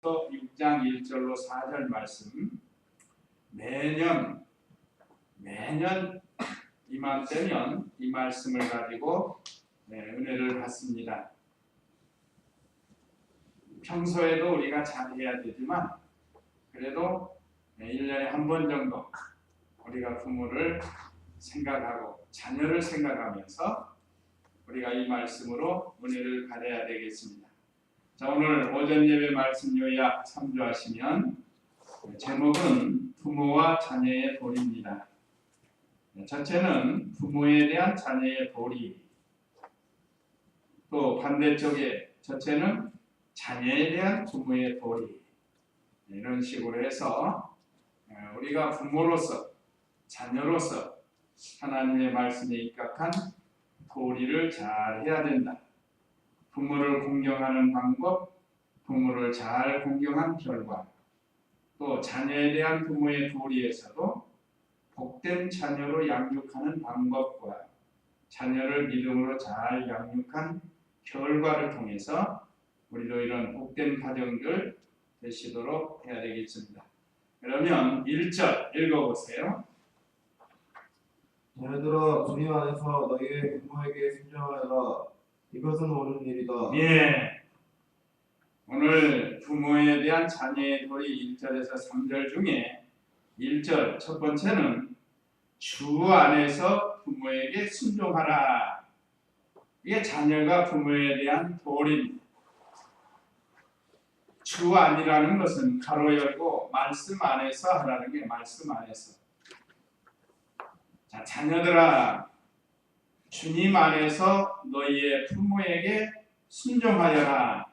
6장 1절로 4절 말씀 매년 이맘때면 이 말씀을 가지고 은혜를 받습니다. 평소에도 우리가 잘해야 되지만 그래도 1년에 한 번 정도 우리가 부모를 생각하고 자녀를 생각하면서 우리가 이 말씀으로 은혜를 받아야 되겠습니다. 자, 오늘 오전 예배 말씀 요약 참조하시면 제목은 부모와 자녀의 도리입니다. 전체는 부모에 대한 자녀의 도리, 또 반대쪽에 전체는 자녀에 대한 부모의 도리, 이런 식으로 해서 우리가 부모로서 자녀로서 하나님의 말씀에 입각한 도리를 잘 해야 된다. 부모를 공경하는 방법, 부모를 잘 공경한 결과, 또 자녀에 대한 부모의 도리에서도 복된 자녀로 양육하는 방법과 자녀를 믿음으로 잘 양육한 결과를 통해서 우리도 이런 복된 가정들 되시도록 해야 되겠습니다. 그러면 1절 읽어보세요. 자녀들아, 주님 안에서 너희의 부모에게 순종하여라. 이것은 옳은 일이다. 예. 오늘 부모에 대한 자녀의 도리 1절에서 3절 중에 1절 첫 번째는 주 안에서 부모에게 순종하라. 이게 자녀가 부모에 대한 도리입니다. 주 안이라는 것은 가로 열고 말씀 안에서 하라는 게 말씀 안에서. 자, 자녀들아, 주님 안에서 너희의 부모에게 순종하여라.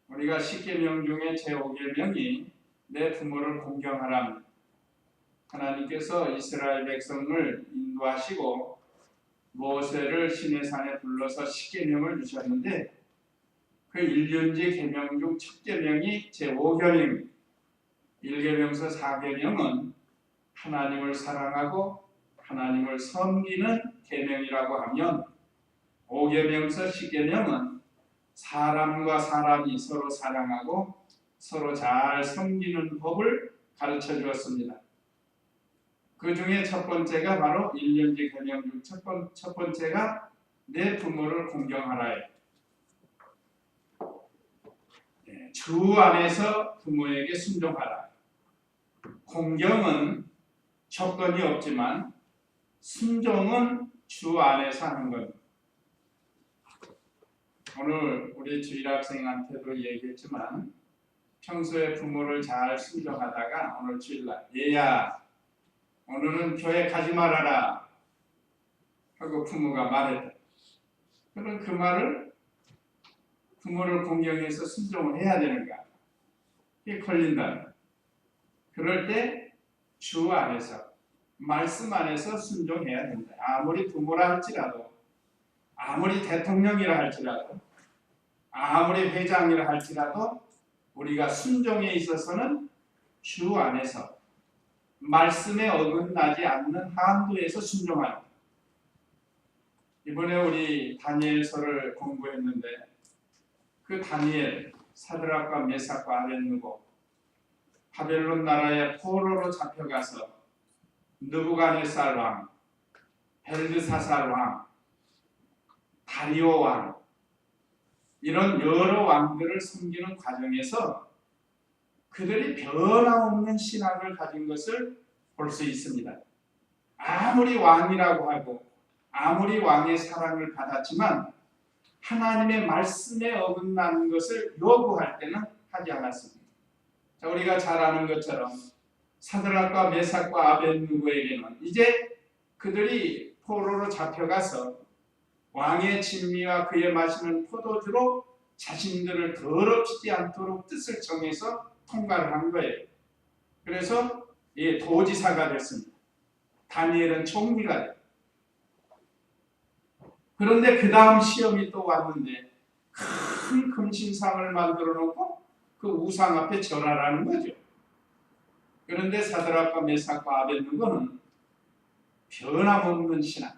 우리가 10계명 중에 제5계명이 내 부모를 공경하라. 하나님께서 이스라엘 백성을 인도하시고 모세를 시내산에 불러서 10계명을 주셨는데 그 1년제 계명 중 첫 계명이 제5계명입니다. 1계명서 4계명은 하나님을 사랑하고 하나님을 섬기는 계명이라고 하면 5계명서 10계명은 사람과 사람이 서로 사랑하고 서로 잘 섬기는 법을 가르쳐 주었습니다. 그 중에 첫 번째가 바로 1년제 계명 중 첫 번째가 내 부모를 공경하라예요. 주 안에서 부모에게 순종하라. 공경은 조건이 없지만 순종은 주 안에서 하는 겁니다. 오늘 우리 주일학생한테도 얘기했지만 평소에 부모를 잘 순종하다가 오늘 주일날 얘야 오늘은 교회 가지 말아라 하고 부모가 말했다. 그럼 그 말을 부모를 공경해서 순종을 해야 되는가? 이게 걸린다. 그럴 때 주 안에서 말씀 안에서 순종해야 된다. 아무리 부모라 할지라도 아무리 대통령이라 할지라도 아무리 회장이라 할지라도 우리가 순종에 있어서는 주 안에서 말씀에 어긋나지 않는 한도에서 순종하는. 이번에 우리 다니엘서를 공부했는데 그 다니엘, 사드락과 메삭과 아벳느고 바벨론 나라의 포로로 잡혀가서 느부갓네살 왕, 벨드사살 왕, 다리오 왕 이런 여러 왕들을 섬기는 과정에서 그들이 변함없는 신앙을 가진 것을 볼 수 있습니다. 아무리 왕이라고 하고 아무리 왕의 사랑을 받았지만 하나님의 말씀에 어긋나는 것을 요구할 때는 하지 않았습니다. 자, 우리가 잘 아는 것처럼 사드락과 메삭과 아벳느고에게는 이제 그들이 포로로 잡혀가서 왕의 진미와 그의 마시는 포도주로 자신들을 더럽히지 않도록 뜻을 정해서 통과를 한 거예요. 그래서 도지사가 됐습니다. 다니엘은 총리가 됐습니다. 그런데 그 다음 시험이 또 왔는데 큰 금신상을 만들어 놓고 그 우상 앞에 절하라는 거죠. 그런데 사드락과 메삭과 아벳느고는 변함없는 신앙,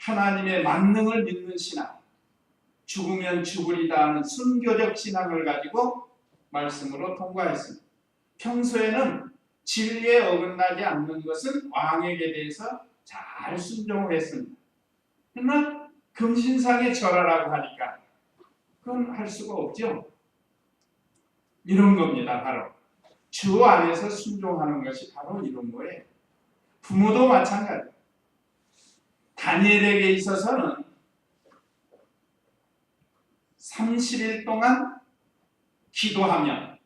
하나님의 만능을 믿는 신앙, 죽으면 죽으리다 하는 순교적 신앙을 가지고 말씀으로 통과했습니다. 평소에는 진리에 어긋나지 않는 것은 왕에게 대해서 잘 순종을 했습니다. 그러나 금신상에 절하라고 하니까 그건 할 수가 없죠. 이런 겁니다. 바로 주 안에서 순종하는 것이 바로 이런 거예요. 부모도 마찬가지. 다니엘에게 있어서는 30일 동안 기도하면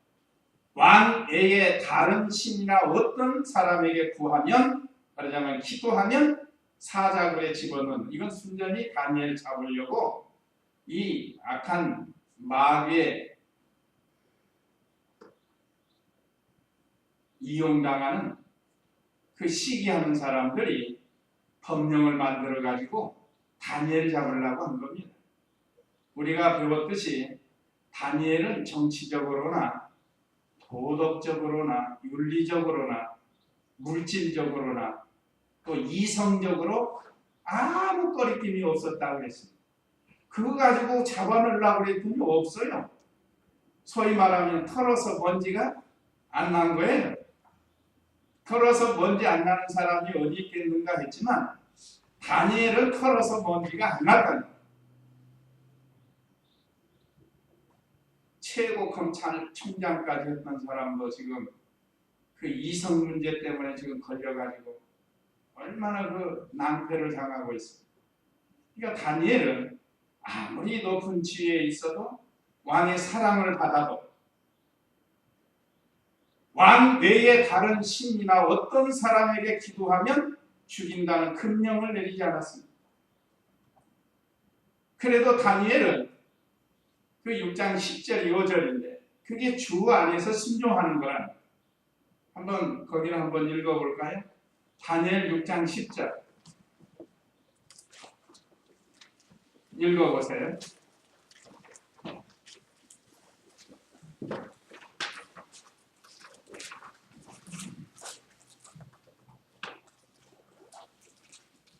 왕 외에 다른 신이나 어떤 사람에게 구하면, 말하자면 기도하면 사자굴에 집어넣는, 이건 순전히 다니엘을 잡으려고 이 악한 마귀에 이용당하는 그 시기하는 사람들이 법령을 만들어 가지고 다니엘을 잡으려고 한 겁니다. 우리가 배웠듯이 다니엘은 정치적으로나 도덕적으로나 윤리적으로나 물질적으로나 또 이성적으로 아무 꺼리낌이 없었다고 그랬습니다. 그거 가지고 잡아넣으려고 그랬더니 없어요. 소위 말하면 털어서 먼지가 안 난 거예요. 털어서 먼지 안 나는 사람이 어디 있겠는가 했지만 다니엘은 털어서 먼지가 안 났다는 거예요. 최고 검찰총장까지 했던 사람도 지금 그 이성 문제 때문에 지금 걸려가지고 얼마나 그 낭패를 당하고 있습니다. 그러니까 다니엘은 아무리 높은 지위에 있어도 왕의 사랑을 받아도 왕 외에 다른 신이나 어떤 사람에게 기도하면 죽인다는 금령을 내리지 않았습니다. 그래도 다니엘은 그 6장 10절 2절인데 그게 주 안에서 순종하는 거라. 한번 거기를 한번 읽어볼까요? 다니엘 6장 10절 읽어보세요.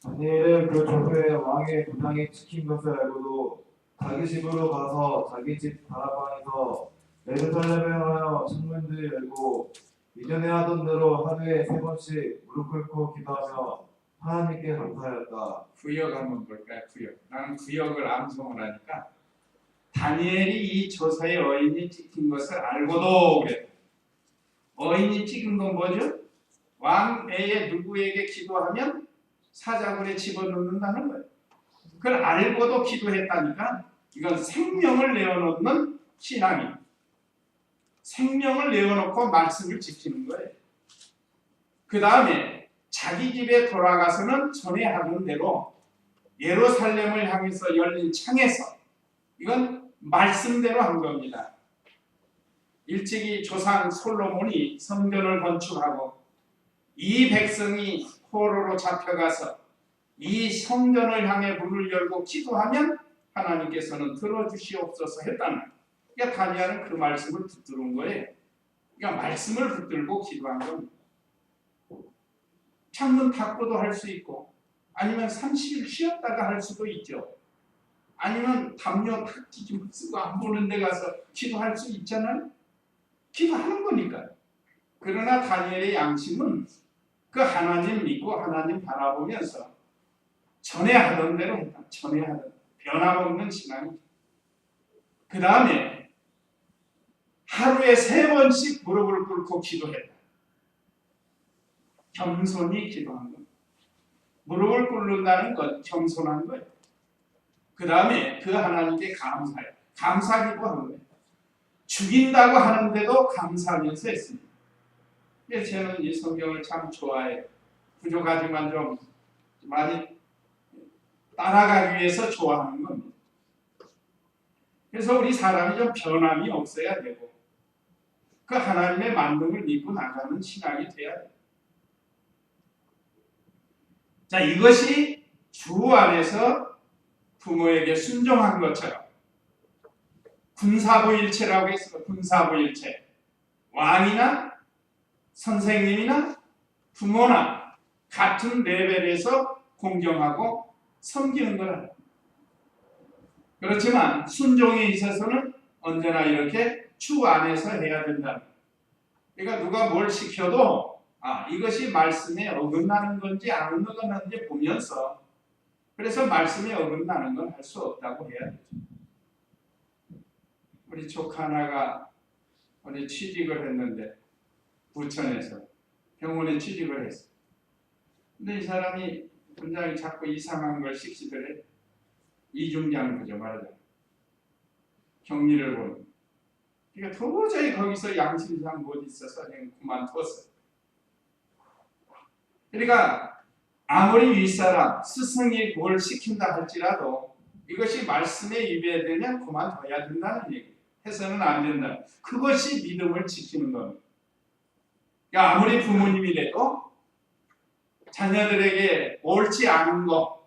다니엘은 그 조서에 왕의 도장이 찍힌 것을 알고도 자기 집으로 가서 자기 집 다락방에서 예루살렘에 하여 창문들을 열고 이전에 하던 대로 하루에 3번씩 무릎 꿇고 기도하며 하나님께 감사하였다. 구역 한번 볼까요? 구역. 나는 구역을 암송을 하니까 다니엘이 이 조서에 어인이 찍힌 것을 알고도 그래. 어인이 찍은 건 뭐죠? 왕 외에 누구에게 기도하면 사자굴에 집어넣는다는 거예요. 그걸 알고도 기도했다니까 이건 생명을 내어놓는 신앙입니다. 생명을 내어놓고 말씀을 지키는 거예요. 그 다음에 자기 집에 돌아가서는 전에 하던 대로 예루살렘을 향해서 열린 창에서 이건 말씀대로 한 겁니다. 일찍이 조상 솔로몬이 성전을 건축하고 이 백성이 포로로 잡혀가서 이 성전을 향해 문을 열고 기도하면 하나님께서는 들어주시옵소서 했다는. 그러니까 다니엘은 그 말씀을 붙들은 거예요. 그러니까 말씀을 붙들고 기도한 겁니다. 창문 닫고도 할 수 있고 아니면 30일 쉬었다가 할 수도 있죠. 아니면 담요 탁 뒤집어 쓰고 안 보는 데 가서 기도할 수 있잖아요. 기도하는 거니까요. 그러나 다니엘의 양심은 그 하나님 믿고 하나님 바라보면서 전에 하던 대로 했다. 전에 하던 변함없는 신앙이죠. 그 다음에 하루에 3번씩 무릎을 꿇고 기도했다. 겸손히 기도한 겁니다. 무릎을 꿇는다는 건 겸손한 거예요. 그 다음에 그 하나님께 감사해요. 감사기도 한 거예요. 죽인다고 하는데도 감사하면서 했습니다. 그래서 저는 이 성경을 참 좋아해요. 부족하지만 좀 많이 따라가기 위해서 좋아하는 겁니다. 그래서 우리 사람이 좀 변함이 없어야 되고 그 하나님의 만능을 믿고 나가는 신앙이 돼야 돼요. 자, 이것이 주 안에서 부모에게 순종한 것처럼 군사부일체라고 했어요. 군사부일체. 왕이나 선생님이나 부모나 같은 레벨에서 공경하고 섬기는 거라. 그렇지만 순종에 있어서는 언제나 이렇게 주 안에서 해야 된다. 그러니까 누가 뭘 시켜도 이것이 말씀에 어긋나는 건지 안 어긋나는지 보면서, 그래서 말씀에 어긋나는 건 할 수 없다고 해야 되죠. 우리 조카 하나가 어디 취직을 했는데, 부천에서 병원에 취직을 했어. 근데 이 사람이 원장이 자꾸 이상한 걸 시키더래. 이중장부죠, 말하자면. 격리를 보는. 그러니까 도저히 거기서 양심상 못 있어서 그냥 그만뒀어요. 그러니까 아무리 윗사람, 스승이 뭘 시킨다 할지라도 이것이 말씀에 위배되면 그만둬야 된다는 얘기. 해서는 안 된다. 그것이 믿음을 지키는 겁니다. 그러니까 아무리 부모님이라도 자녀들에게 옳지 않은 거,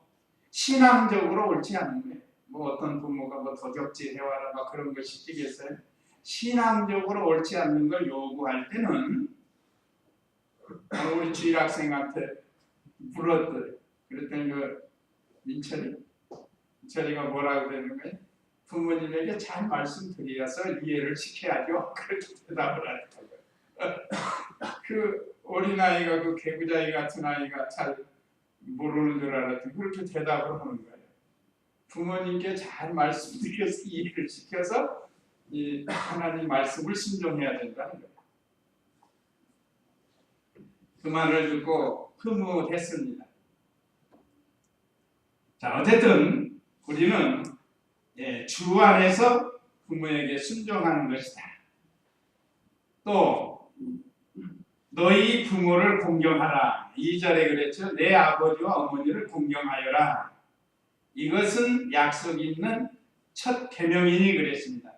신앙적으로 옳지 않은 거예요. 뭐 어떤 부모가 뭐 도적질 해와라 막 그런 거 시키겠어요? 신앙적으로 옳지 않는 걸 요구할 때는 우리 주일학생한테 물었더래. 그랬더니 그 민철이가 뭐라고 그러는 거예요? 부모님에게 잘 말씀드려서 이해를 시켜야죠. 그렇게 대답을 하더라고요. 그 어린아이가 그 개구자이 같은 아이가 잘 모르는 줄 알았더니 그렇게 대답을 하는 거예요. 부모님께 잘 말씀드려서 이해를 시켜서 이 하나님 말씀을 순종해야 된다는 거예요. 그 말을 듣고 흐뭇했습니다. 자, 어쨌든 우리는 주 안에서 부모에게 순종하는 것이다. 또 너희 부모를 공경하라. 2절에 그랬죠. 내 아버지와 어머니를 공경하여라. 이것은 약속 있는 첫 계명이니 그랬습니다.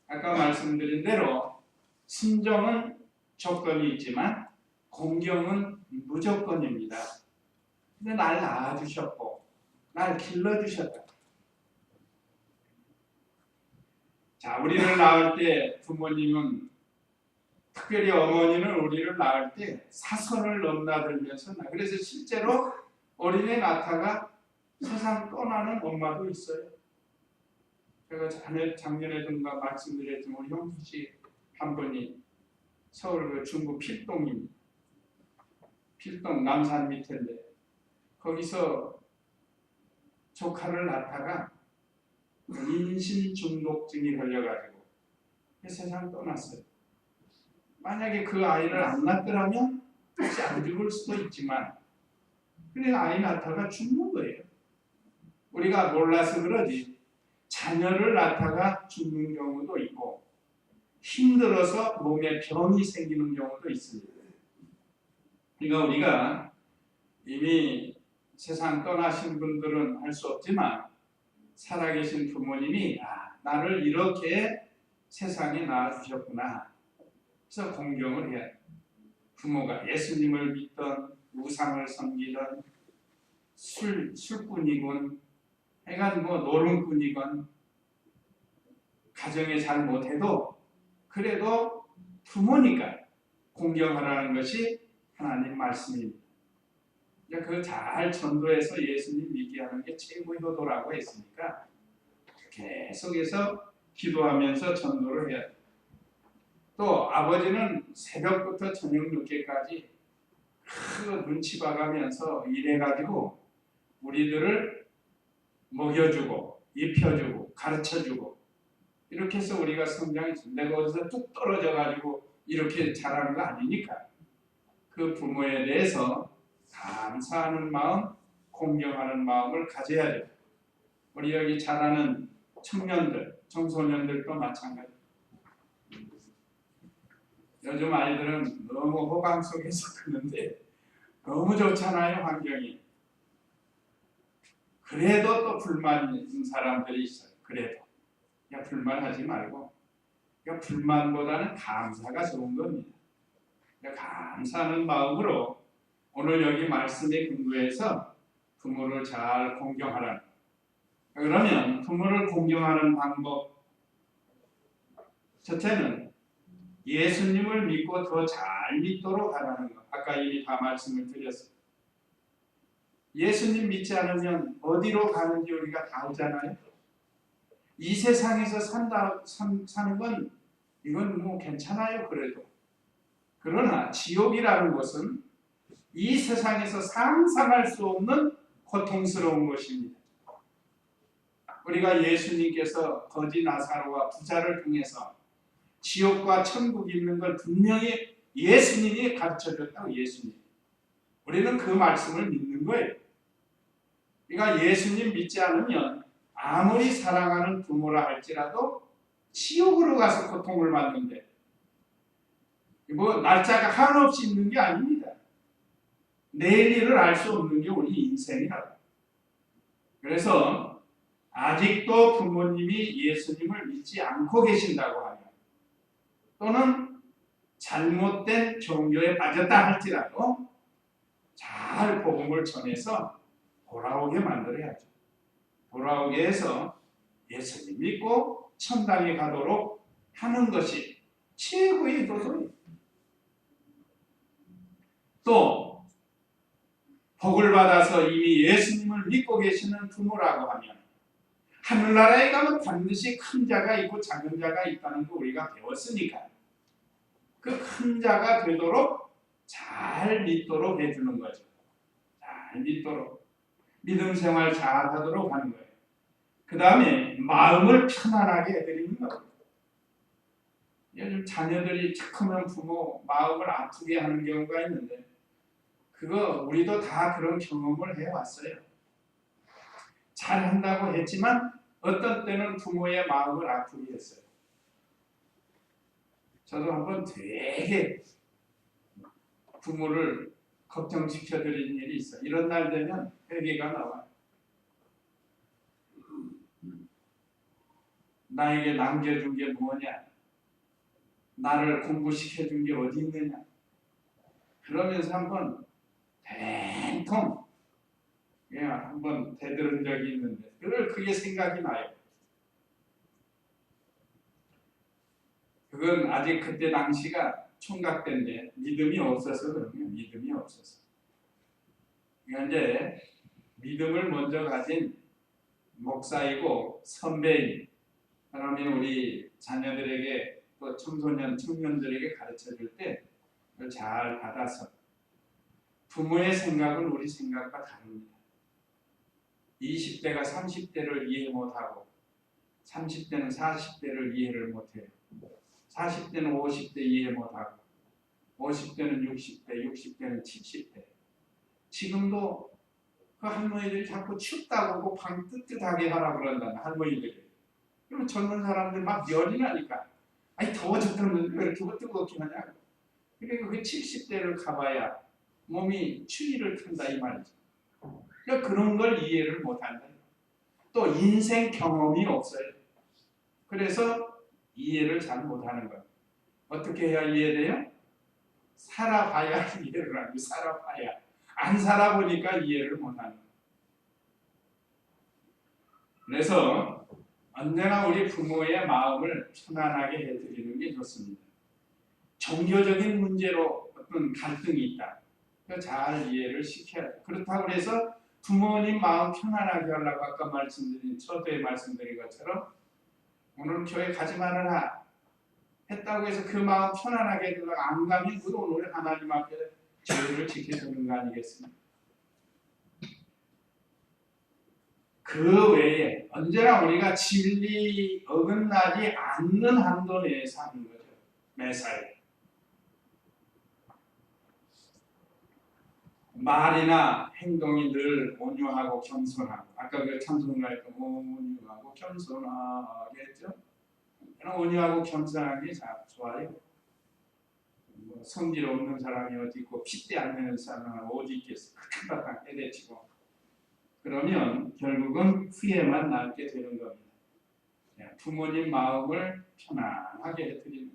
아까 말씀드린 대로 순종은 조건이 있지만 공경은 무조건입니다. 근데 날 낳아주셨고 날 길러주셨다. 자, 우리를 낳을 때 부모님은, 특별히 어머니는 우리를 낳을 때 사선을 넘나들면서 그래서 실제로 어린애 낳다가 세상 떠나는 엄마도 있어요. 제가 작년에든가 말씀드렸지만 우리 형수씨 한 분이 서울 그 중구 필동입니다. 필동 남산 밑인데 거기서 조카를 낳다가 인신 중독증이 걸려가지고 세상 떠났어요. 만약에 그 아이를 안 낳더라면 혹시 안 죽을 수도 있지만 그래서 아이 낳다가 죽는 거예요. 우리가 몰라서 그러지 자녀를 낳다가 죽는 경우도 있고 힘들어서 몸에 병이 생기는 경우도 있습니다. 그러니까 우리가 이미 세상 떠나신 분들은 할 수 없지만 살아계신 부모님이 나를 이렇게 세상에 낳아주셨구나. 그래서 공경을 해야 돼. 부모가 예수님을 믿던 우상을 섬기던 술꾼이건 하여간 뭐 노름꾼이건 가정에 잘 못해도 그래도 부모니까 공경하라는 것이 하나님 말씀입니다. 그 잘 전도해서 예수님 믿게 하는 게 최고의 효도라고 했으니까 계속해서 기도하면서 전도를 해야 돼요. 또 아버지는 새벽부터 저녁 늦게까지 그 눈치 봐가면서 일해가지고 우리들을 먹여주고 입혀주고 가르쳐주고 이렇게 해서 우리가 성장했어. 내가 어디서 뚝 떨어져가지고 이렇게 자라는 거 아니니까 그 부모에 대해서 감사하는 마음, 공경하는 마음을 가져야 돼요. 우리 여기 자라는 청년들, 청소년들도 마찬가지. 요즘 아이들은 너무 호강 속에서 크는데 너무 좋잖아요, 환경이. 그래도 또 불만 있는 사람들이 있어요. 그래도 불만하지 말고 불만보다는 감사가 좋은 겁니다. 감사하는 마음으로 오늘 여기 말씀에 근거해서 부모를 잘 공경하라. 그러면 부모를 공경하는 방법 첫째는 예수님을 믿고 더 잘 믿도록 하라는 것. 아까 이미 다 말씀을 드렸어요. 예수님 믿지 않으면 어디로 가는지 우리가 다 알잖아요. 이 세상에서 사는 건 이건 뭐 괜찮아요. 그래도. 그러나 지옥이라는 것은 이 세상에서 상상할 수 없는 고통스러운 것입니다. 우리가 예수님께서 거지 나사로와 부자를 통해서 지옥과 천국이 있는 걸 분명히 예수님이 가르쳐줬다고. 예수님. 우리는 그 말씀을 믿는 거예요. 그러니까 예수님 믿지 않으면 아무리 사랑하는 부모라 할지라도 지옥으로 가서 고통을 받는데, 뭐 날짜가 한없이 있는 게 아닙니다. 내일 일을 알 수 없는 게 우리 인생이라고. 그래서 아직도 부모님이 예수님을 믿지 않고 계신다고 하면, 또는 잘못된 종교에 빠졌다 할지라도 잘 복음을 전해서 돌아오게 만들어야죠. 돌아오게 해서 예수님 믿고 천당에 가도록 하는 것이 최고의 도전입니다. 또 복을 받아서 이미 예수님을 믿고 계시는 부모라고 하면 하늘나라에 가면 반드시 큰 자가 있고 작은 자가 있다는 거 우리가 배웠으니까 그 큰 자가 되도록 잘 믿도록 해주는 거죠. 잘 믿도록, 믿음 생활 잘 하도록 하는 거예요. 그 다음에 마음을 편안하게 해드리는 거예요. 요즘 자녀들이 착하면 부모 마음을 아프게 하는 경우가 있는데, 그거 우리도 다 그런 경험을 해왔어요. 잘한다고 했지만 어떤 때는 부모의 마음을 아프게 했어요. 저도 한번 되게 부모를 걱정시켜드린 일이 있어요. 이런 날 되면 회개가 나와요. 나에게 남겨준 게 뭐냐? 나를 공부시켜준 게 어디 있느냐? 그러면서 한번 된통 한번 대들은 적이 있는데 그게 생각이 나요. 그건 아직 그때 당시가 총각 때인데 믿음이 없어서 그러면 믿음이 없어서. 그러니까 이제 믿음을 먼저 가진 목사이고 선배인, 그러면 우리 자녀들에게 또 청소년, 청년들에게 가르쳐 줄 때 잘 받아서, 부모의 생각은 우리 생각과 다릅니다. 20대가 30대를 이해 못하고 30대는 40대를 이해를 못해요. 40대는 50대 이해 못하고 50대는 60대, 60대는 70대. 지금도 그 할머니들이 자꾸 춥다고 방 뜨뜻하게 하라 그런다는 할머니들이. 그럼 젊은 사람들 막 열이 나니까, 아니 더워 죽겠는데 왜 이렇게 뜨겁게 하냐. 그러니까 그 70대를 가봐야 몸이 추위를 탄다 이 말이죠. 그러니까 그런 걸 이해를 못한다. 또 인생 경험이 없어요. 그래서 이해를 잘 못하는 거예요. 어떻게 해야 이해돼요? 살아봐야 이해를 하고, 살아봐야. 안 살아보니까 이해를 못하는 거예요. 그래서 언제나 우리 부모의 마음을 편안하게 해드리는 게 좋습니다. 종교적인 문제로 어떤 갈등이 있다. 잘 이해를 시켜야 돼. 그렇다고 해서 부모님 마음 편안하게 하려고 아까 말씀드린, 초대에 말씀드린 것처럼 오늘 교회 가지 말아라 했다고 해서 그 마음 편안하게 해주려고 안 가면 그도 오늘 하나님 앞에 죄를 지켜주는 거 아니겠습니까? 그 외에 언제나 우리가 진리 어긋나지 않는 한도 내에 사는 거죠. 매사에. 말이나 행동이 늘 온유하고 겸손하고, 아까 그 찬송가에 온유하고 겸손하게 했죠. 온유하고 겸손한 게 좋아요. 뭐 성질 없는 사람이 어디 있고 핏대 안 내는 사람은 어디 있겠어. 한바탕 해대치고 그러면 결국은 후회만 남게 되는 겁니다. 부모님 마음을 편안하게 해드리는,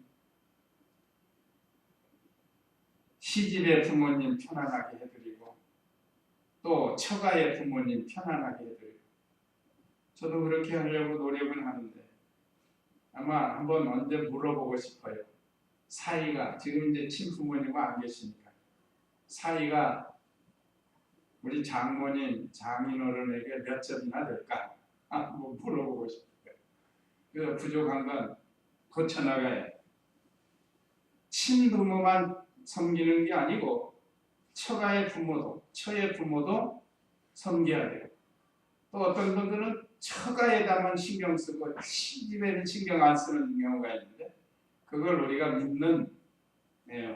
시집의 부모님 편안하게 해드리고 또 처가의 부모님 편안하게 해드리고, 저도 그렇게 하려고 노력을 하는데 아마 한번 언제 물어보고 싶어요. 사이가, 지금 이제 친부모님과 안 계시니까 사이가 우리 장모님, 장인어른에게 몇 점이나 될까? 뭐 물어보고 싶어요. 그 부족한 건 고쳐나가야 친부모만 섬기는 게 아니고 처가의 부모도 섬겨야 돼요. 또 어떤 분들은 처가에다만 신경 쓰고 시집에는 신경 안 쓰는 경우가 있는데 그걸 우리가 믿는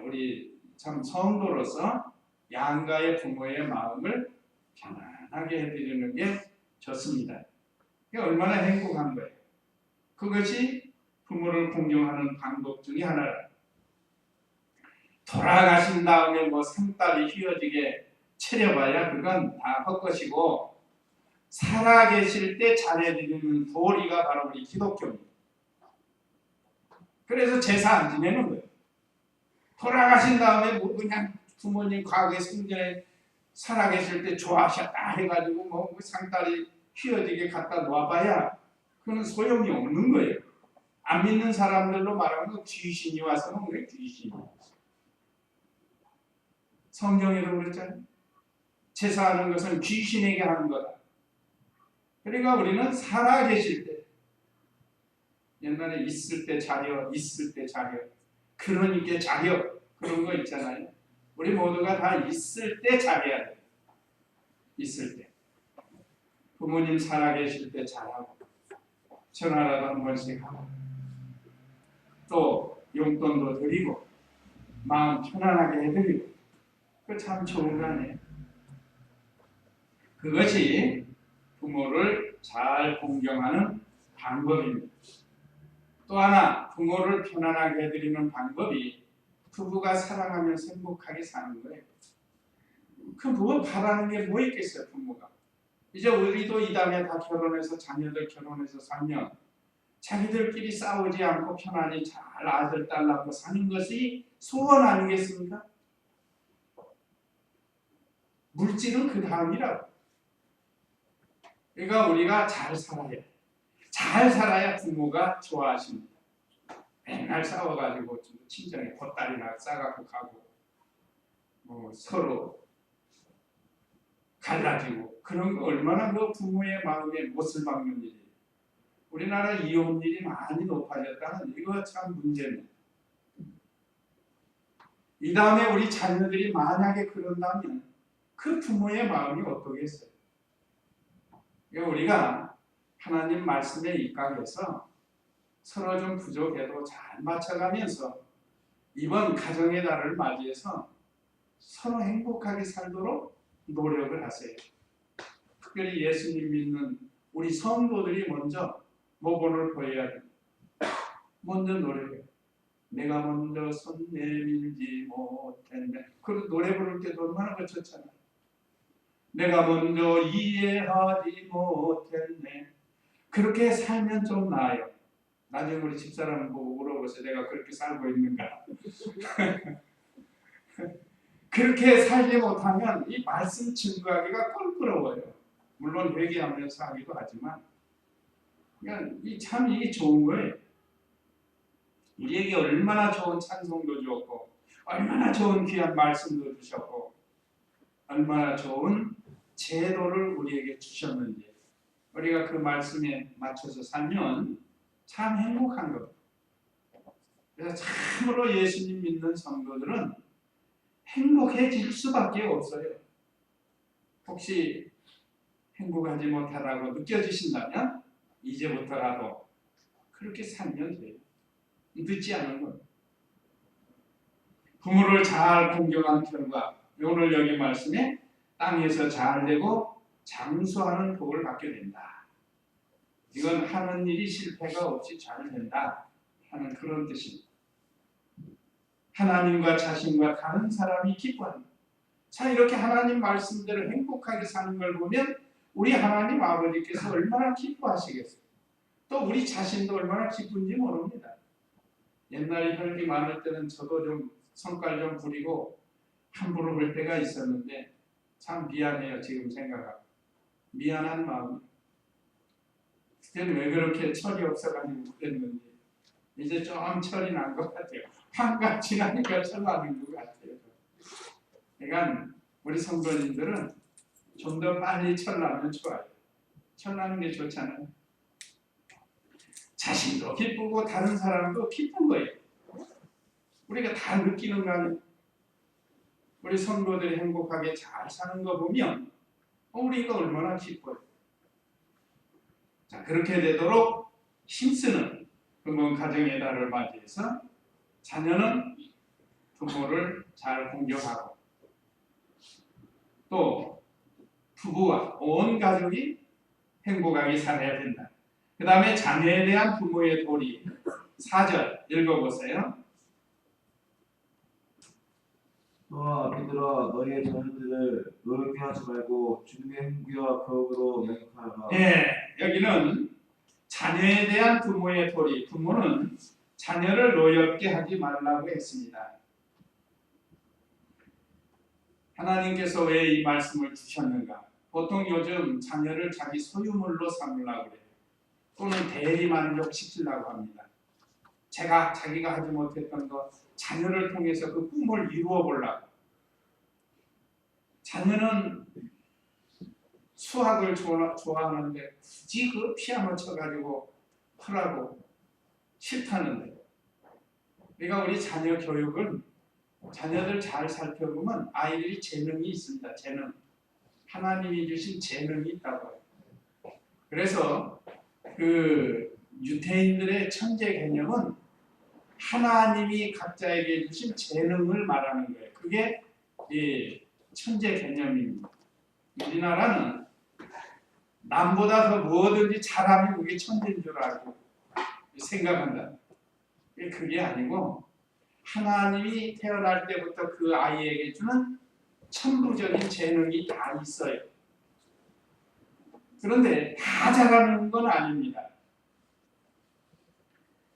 우리 참 성도로서 양가의 부모의 마음을 편안하게 해드리는 게 좋습니다. 그게 얼마나 행복한 거예요. 그것이 부모를 공경하는 방법 중에 하나라. 돌아가신 다음에 뭐 상다리 휘어지게 차려봐야 그건 다 헛것이고 살아계실 때 잘해드리는 도리가 바로 우리 기독교입니다. 그래서 제사 안 지내는 거예요. 돌아가신 다음에 뭐 그냥 부모님 과거에 생전에 살아계실 때 좋아하셨다 해가지고 뭐 상다리 휘어지게 갖다 놓아봐야 그건 소용이 없는 거예요. 안 믿는 사람들로 말하면 귀신이 와서는 왜 귀신이? 성경에도 그랬잖아요. 제사하는 것은 귀신에게 하는 거다. 그러니까 우리는 살아계실 때 옛날에 있을 때 자려 그러니까 자려 그런 거 있잖아요. 우리 모두가 다 있을 때 잘해야 돼요. 있을 때 부모님 살아계실 때 잘하고 전화라도 한 번씩 하고 또 용돈도 드리고 마음 편안하게 해드리고 그 참 좋은 거 아니에요. 그것이 부모를 잘 공경하는 방법입니다. 또 하나 부모를 편안하게 해드리는 방법이 부부가 사랑하면서 행복하게 사는 거예요. 그 뭐 바라는 게 뭐 있겠어요. 부모가 이제 우리도 이 다음에 다 결혼해서 자녀들 결혼해서 살면 자기들끼리 싸우지 않고 편안히 잘 아들 딸 낳고 사는 것이 소원 아니겠습니까? 물질은 그 다음이라고. 그러니까 우리가 잘 살아야 부모가 좋아하십니다. 맨날 싸워가지고 친정에 겉다리나 싸갖고 가고 뭐 서로 갈라지고 그런 거 얼마나 그 부모의 마음에 못을 박는 일이에요. 우리나라 이혼율이 많이 높아졌다는 이거 참 문제입니다. 이 다음에 우리 자녀들이 만약에 그런다면 그 부모의 마음이 어떠겠어요? 그러니까 우리가 하나님 말씀에 입각해서 서로 좀 부족해도 잘 맞춰가면서 이번 가정의 달을 맞이해서 서로 행복하게 살도록 노력을 하세요. 특별히 예수님 믿는 우리 성도들이 먼저 모본을 보여야 됩니다. 먼저 노력해요. 내가 먼저 손 내밀지 못했네. 그 노래 부를 때도 얼마나 거쳤잖아요. 내가 먼저 이해하지 못했네. 그렇게 살면 좀 나아요. 나중에 우리 집사람 보고 물어보세요. 내가 그렇게 살고 있는가? 그렇게 살지 못하면 이 말씀 증거하기가 껄끄러워요. 물론 회개하면서 하기도 하지만 그냥 참 이게 좋은 거예요. 우리에게 얼마나 좋은 찬송도 주었고 얼마나 좋은 귀한 말씀도 주셨고 얼마나 좋은 제도를 우리에게 주셨는지 우리가 그 말씀에 맞춰서 살면 참 행복한 겁니다. 그래서 참으로 예수님 믿는 성도들은 행복해질 수밖에 없어요. 혹시 행복하지 못하다고 느껴지신다면 이제부터라도 그렇게 살면 돼요. 늦지 않은 겁니다. 부모를 잘 공경한 결과 오늘 여기 말씀에 땅에서 잘 되고 장수하는 복을 받게 된다. 이건 하는 일이 실패가 없이 잘 된다 하는 그런 뜻입니다. 하나님과 자신과 다른 사람이 기뻐한다. 자, 이렇게 하나님 말씀대로 행복하게 사는 걸 보면 우리 하나님 아버지께서 얼마나 기뻐하시겠어요. 또 우리 자신도 얼마나 기쁜지 모릅니다. 옛날에 혈기 많을 때는 저도 좀 성깔 좀 부리고 함부로 볼 때가 있었는데 참 미안해요. 지금 생각하면 미안한 마음. 그때는 왜 그렇게 철이 없어가지고 그랬는지 이제 좀 철이 난 것 같아요. 한가 지나니까 철 나는 것 같아요. 그러니까 우리 성도님들은 좀 더 빨리 철 나면 좋아요. 철 나는 게 좋잖아요. 자신도 기쁘고 다른 사람도 기쁜 거예요. 우리가 다 느끼는 거 아니에요? 우리 성도들이 행복하게 잘 사는 거 보면 우리가 얼마나 기뻐요. 자, 그렇게 되도록 힘쓰는 그런 가정의 달을 맞이해서 자녀는 부모를 잘 공경하고 또 부부와 온 가족이 행복하게 살아야 된다. 그 다음에 자녀에 대한 부모의 도리 4절 읽어보세요. 너와 아비들아 너희의 자녀들을 노엽게 하지 말고 주님의 행기와 교육으로 양육하라. 네, 여기는 자녀에 대한 부모의 도리, 부모는 자녀를 노엽게 하지 말라고 했습니다. 하나님께서 왜 이 말씀을 주셨는가? 보통 요즘 자녀를 자기 소유물로 삼으려고 그래요. 또는 대리만족시키려고 합니다. 자기가 하지 못했던 것, 자녀를 통해서 그 꿈을 이루어 보려고. 자녀는 수학을 좋아하는데 굳이 그 피아노 쳐가지고 하라고 싫다는데. 그러니까 우리 자녀 교육은 자녀들 잘 살펴보면 아이들이 재능이 있습니다. 재능. 하나님이 주신 재능이 있다고 해요. 그래서 그 유대인들의 천재 개념은 하나님이 각자에게 주신 재능을 말하는 거예요. 그게 이 천재 개념입니다. 우리나라는 남보다 더 뭐든지 잘하면 그게 천재인 줄 알고 생각한다. 그게 아니고 하나님이 태어날 때부터 그 아이에게 주는 천부적인 재능이 다 있어요. 그런데 다 잘하는 건 아닙니다.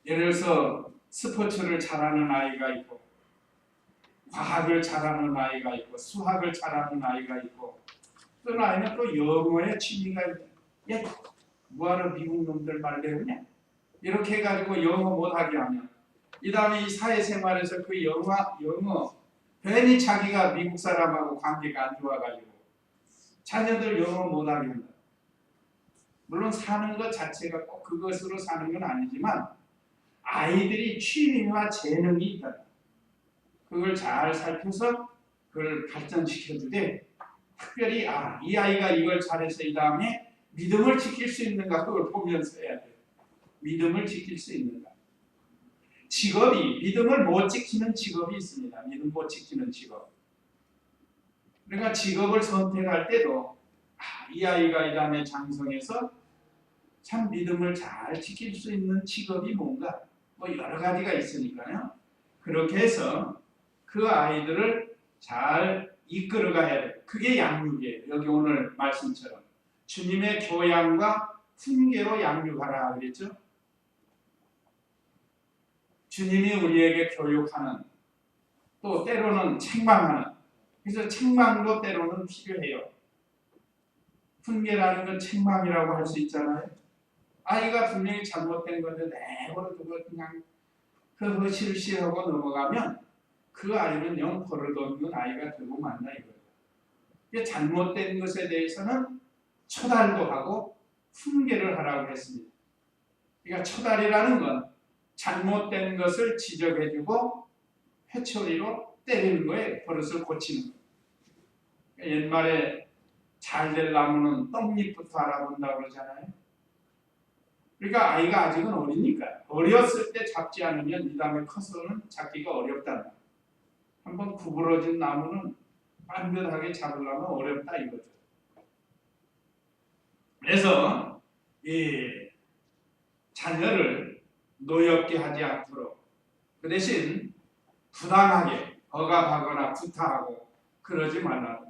예를 들어서 스포츠를 잘하는 아이가 있고 과학을 잘하는 아이가 있고 수학을 잘하는 아이가 있고 또 아이는 또 영어에 취미가 있고 야, 뭐하러 미국 놈들 말 배우냐? 이렇게 해가지고 영어 못하게 하면 이 다음에 이 사회생활에서 그 영어 괜히 자기가 미국 사람하고 관계가 안 좋아가지고 자녀들 영어 못하게 한다. 물론 사는 것 자체가 꼭 그것으로 사는 건 아니지만 아이들이 취미와 재능이 있다. 그걸 잘 살펴서 그걸 발전시켜주되 특별히 이 아이가 이걸 잘해서 이 다음에 믿음을 지킬 수 있는가 그걸 보면서 해야 돼요. 믿음을 지킬 수 있는가. 직업이 믿음을 못 지키는 직업이 있습니다. 믿음 못 지키는 직업. 그러니까 직업을 선택할 때도 이 아이가 이 다음에 장성해서 참 믿음을 잘 지킬 수 있는 직업이 뭔가 뭐 여러 가지가 있으니까요. 그렇게 해서 그 아이들을 잘 이끌어가야 돼요. 그게 양육이에요. 여기 오늘 말씀처럼 주님의 교양과 훈계로 양육하라 그랬죠. 주님이 우리에게 교육하는 또 때로는 책망하는 그래서 책망도 때로는 필요해요. 훈계라는 건 책망이라고 할 수 있잖아요. 아이가 분명히 잘못된 건데 내버려 두고 그냥 그거 실시하고 넘어가면 그 아이는 영 버릇없는 아이가 되고 만나 이거예요. 잘못된 것에 대해서는 처달도 하고 훈계를 하라고 했습니다. 그러니까 처달이라는 건 잘못된 것을 지적해주고 회초리로 때리는 거예요. 버릇을 고치는 거예요. 옛말에 잘 될 나무는 떡잎부터 알아본다고 그러잖아요. 그러니까 아이가 아직은 어리니까 어렸을 때 잡지 않으면 이 다음에 커서는 잡기가 어렵다. 한번 구부러진 나무는 반듯하게 잡으려면 어렵다 이거죠. 그래서 이 자녀를 노엽게 하지 않도록 그 대신 부당하게 억압하거나 구타하고 그러지 말라고.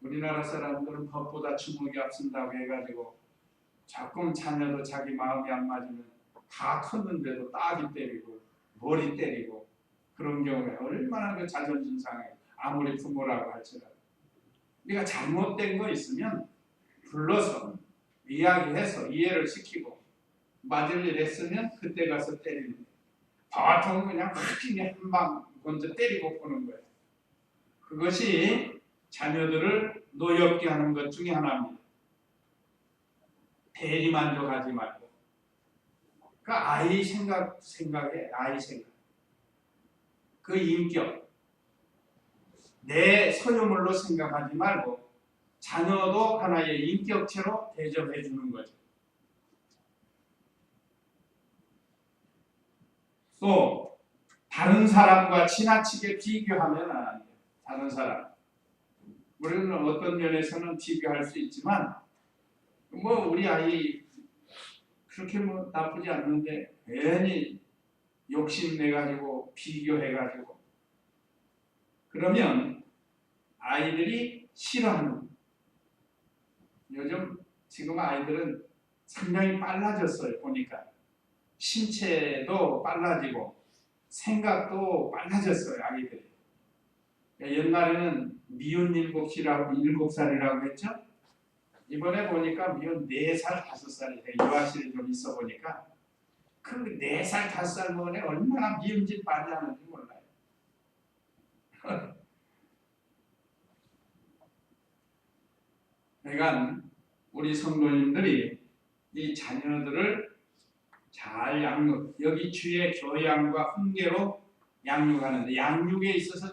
우리나라 사람들은 법보다 주먹이 앞선다고 해가지고 조금 자녀도 자기 마음이 안 맞으면 다 컸는데도 따기 때리고 머리 때리고 그런 경우에 얼마나 그 자존심 상해. 아무리 부모라고 할지라도. 우리가 잘못된 거 있으면 불러서 이야기해서 이해를 시키고 맞을 일 했으면 그때 가서 때리는 거예요. 보통 그냥 확실히 한 방 먼저 때리고 보는 거예요. 그것이 자녀들을 노엽게 하는 것 중에 하나입니다. 대리만족하지 말고. 그러니까 아이 생각에 아이 생각. 그 인격, 내 소유물로 생각하지 말고 자녀도 하나의 인격체로 대접해 주는 거죠. 또 다른 사람과 지나치게 비교하면 안 돼요. 다른 사람. 물론 어떤 면에서는 비교할 수 있지만 뭐 우리 아이 그렇게 뭐 나쁘지 않는데 괜히 욕심내가지고 비교해가지고 그러면 아이들이 싫어하는 요즘 지금 아이들은 상당히 빨라졌어요. 보니까 신체도 빨라지고 생각도 빨라졌어요. 아이들이. 옛날에는 미운 7살이라고 했죠. 이번에 보니까 미운 4살, 5살이 유아실에 좀 있어 보니까 그 4살, 5살 먹은 애 얼마나 미운 짓 많이 하는지 몰라요. 그러니까 우리 성도님들이 이 자녀들을 잘 양육, 여기 주의 교양과 훈계로 양육하는데 양육에 있어서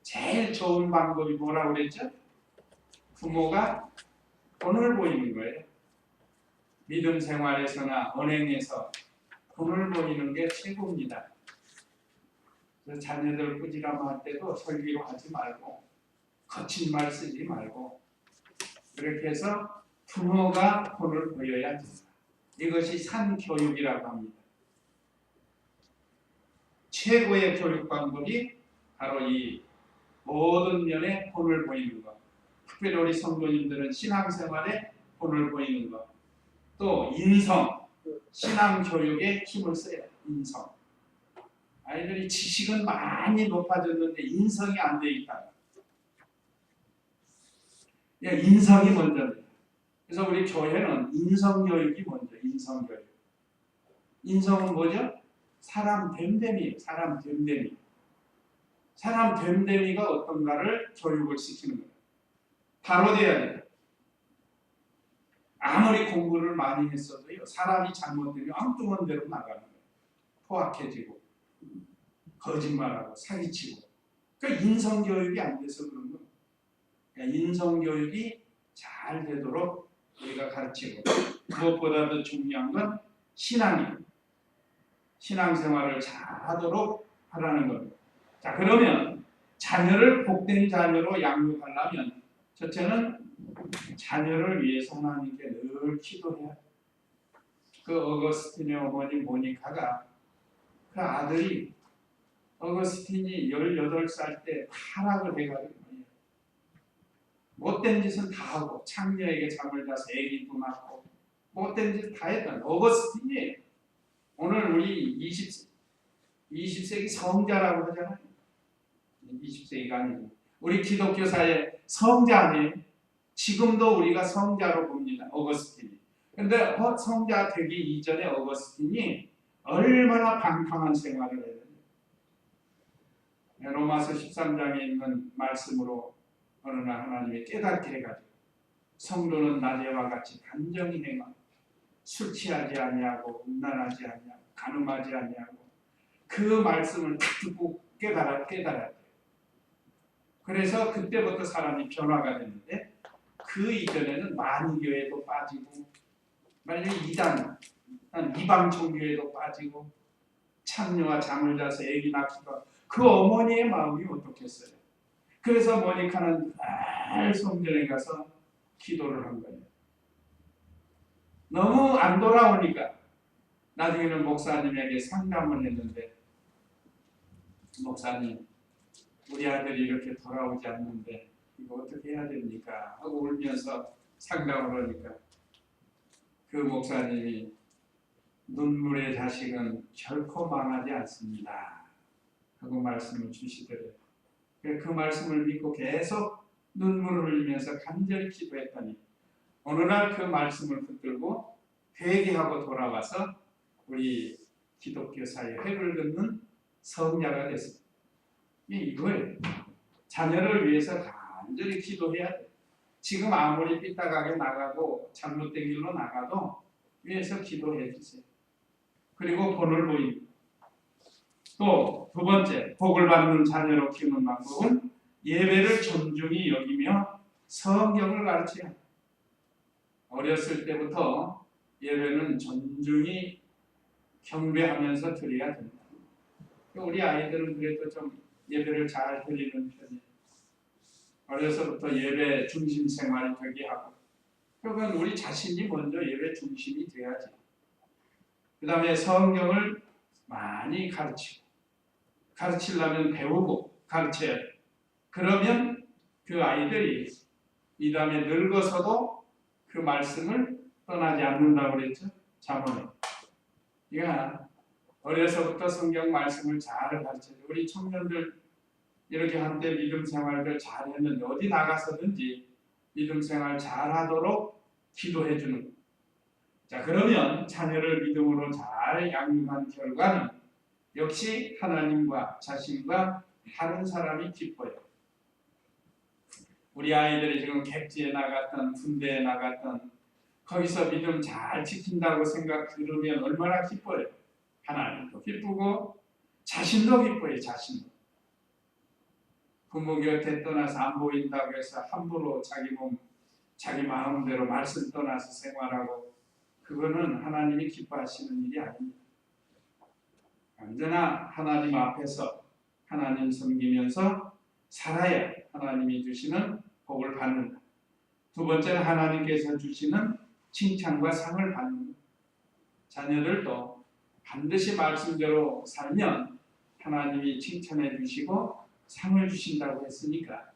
제일 좋은 방법이 뭐라고 그랬죠? 부모가 본을 보이는 거예요. 믿음 생활에서나 언행에서 본을 보이는 게 최고입니다. 그래서 자녀들 꾸지람할 때도 설교로 하지 말고 거친 말 쓰지 말고 그렇게 해서 부모가 본을 보여야 된다. 이것이 산교육이라고 합니다. 최고의 교육 방법이 바로 이 모든 면에 본을 보이는 것. 특별히 우리 성도님들은 신앙생활에 본을 보이는 것. 또 인성, 신앙교육에 힘을 써야 인성. 아이들이 지식은 많이 높아졌는데 인성이 안 돼 있다. 인성이 먼저입니다. 그래서 우리 교회는 인성교육이 먼저, 인성교육. 인성은 뭐죠? 사람 됨됨이에요. 사람 됨됨이. 사람 됨됨이가 어떤가를 교육을 시키는 거예요. 바로 돼야 돼요. 아무리 공부를 많이 했어도요. 사람이 잘못되면 엉뚱한 대로 나가는 거예요. 포악해지고 거짓말하고 사기치고. 그러니까 인성교육이 안 돼서 그런 거예요. 그러니까 인성교육이 잘 되도록 우리가 가르치고 무엇보다도 중요한 건 신앙이에요. 신앙생활을 잘하도록 하라는 겁니다. 자, 그러면 자녀를 복된 자녀로 양육하려면 첫째는 자녀를 위해서 하나님께 늘 기도해야 돼요. 그 어거스틴의 어머니 모니카가 그 아들이 어거스틴이 18살 때 타락을 해가지고 못된 짓은 다 하고 창녀에게 잠을 자서 애기도 낳고 못된 짓 다 했던 어거스틴이에요. 오늘 우리 20세기 성자라고 하잖아요. 20세기가 아니고 우리 기독교사의 성자 아니에요. 지금도 우리가 성자로 봅니다. 어거스틴이. 그런데 성자 되기 이전에 어거스틴이 얼마나 방탕한 생활을 해야 되는지. 로마서 13장에 있는 말씀으로 어느 날 하나님이 깨닫게 해가지고 성도는 낮에와 같이 단정히 행하고 술 취하지 아니하고 음란하지 아니하고 간음하지 아니하고 그 말씀을 딱 듣고 깨달아야 돼요. 그래서 그때부터 사람이 변화가 됐는데 그 이전에는 만교에도 빠지고 만약에 이방 종교에도 빠지고 창녀와 잠을 자서 애기 낳기도 그 어머니의 마음이 어떻겠어요. 그래서 모니카는 늘 성전에 가서 기도를 한 거예요. 너무 안 돌아오니까 나중에는 목사님에게 상담을 했는데 목사님 우리 아들이 이렇게 돌아오지 않는데 이거 어떻게 해야 됩니까? 하고 울면서 상담을 하니까 그 목사님이 눈물의 자식은 결코 망하지 않습니다 하고 말씀을 주시더래요. 그 말씀을 믿고 계속 눈물을 흘리면서 간절히 기도했더니 어느 날 그 말씀을 붙들고 회개하고 돌아와서 우리 기독교 사회에 획을 긋는 성자가 됐습니다. 이거예요. 자녀를 위해서 간절히 기도해야 돼. 지금 아무리 삐딱하게 나가고 잘못된 길로 나가도 위해서 기도해 주세요. 그리고 본을 보입니다. 또 두 번째, 복을 받는 자녀로 키우는 방법은 예배를 존중히 여기며 성경을 가르쳐야 합니다. 어렸을 때부터 예배는 존중히 경배하면서 드려야 된다. 우리 아이들은 그래도 좀 예배를 잘 드리는 편이에요. 어려서부터 예배 중심 생활이 되게 하고, 그건 우리 자신이 먼저 예배 중심이 돼야지. 그 다음에 성경을 많이 가르치려면 배우고 가르쳐야 돼. 그러면 그 아이들이 이 다음에 늙어서도 그 말씀을 떠나지 않는다고 그랬죠. 잠언에. 그러니까 어려서부터 성경 말씀을 잘 가르쳐야 돼. 우리 청년들 이렇게 한때 믿음 생활을 잘 했는데 어디 나가서든지 믿음 생활 잘 하도록 기도해 주는 거예요. 자, 그러면 자녀를 믿음으로 잘 양육한 결과는 역시 하나님과 자신과 다른 사람이 기뻐요. 우리 아이들이 지금 객지에 나갔던 군대에 나갔던 거기서 믿음 잘 지킨다고 생각 들으면 얼마나 기뻐요. 하나님도 기쁘고 자신도 기뻐요. 자신도. 부모 곁에 떠나서 안 보인다고 해서 함부로 자기 마음대로 말씀 떠나서 생활하고, 그거는 하나님이 기뻐하시는 일이 아닙니다. 언제나 하나님 앞에서 하나님 섬기면서 살아야 하나님이 주시는 복을 받는다. 두 번째는 하나님께서 주시는 칭찬과 상을 받는 것. 자녀들도 반드시 말씀대로 살면 하나님이 칭찬해 주시고 상을 주신다고 했으니까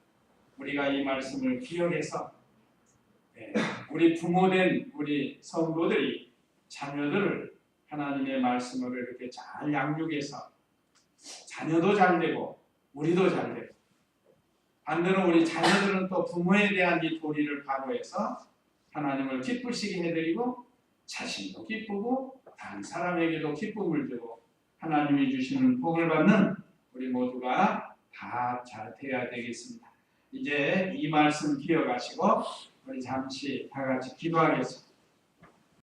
우리가 이 말씀을 기억해서 우리 부모된 우리 성도들이 자녀들을 하나님의 말씀으로 이렇게 잘 양육해서 자녀도 잘 되고 우리도 잘 되고, 반대로 우리 자녀들은 또 부모에 대한 이 도리를 바로해서 하나님을 기쁘시게 해드리고 자신도 기쁘고 다른 사람에게도 기쁨을 주고 하나님이 주시는 복을 받는 우리 모두가 다 잘 돼야 되겠습니다. 이제 이 말씀 기억하시고 우리 잠시 다 같이 기도하겠습니다.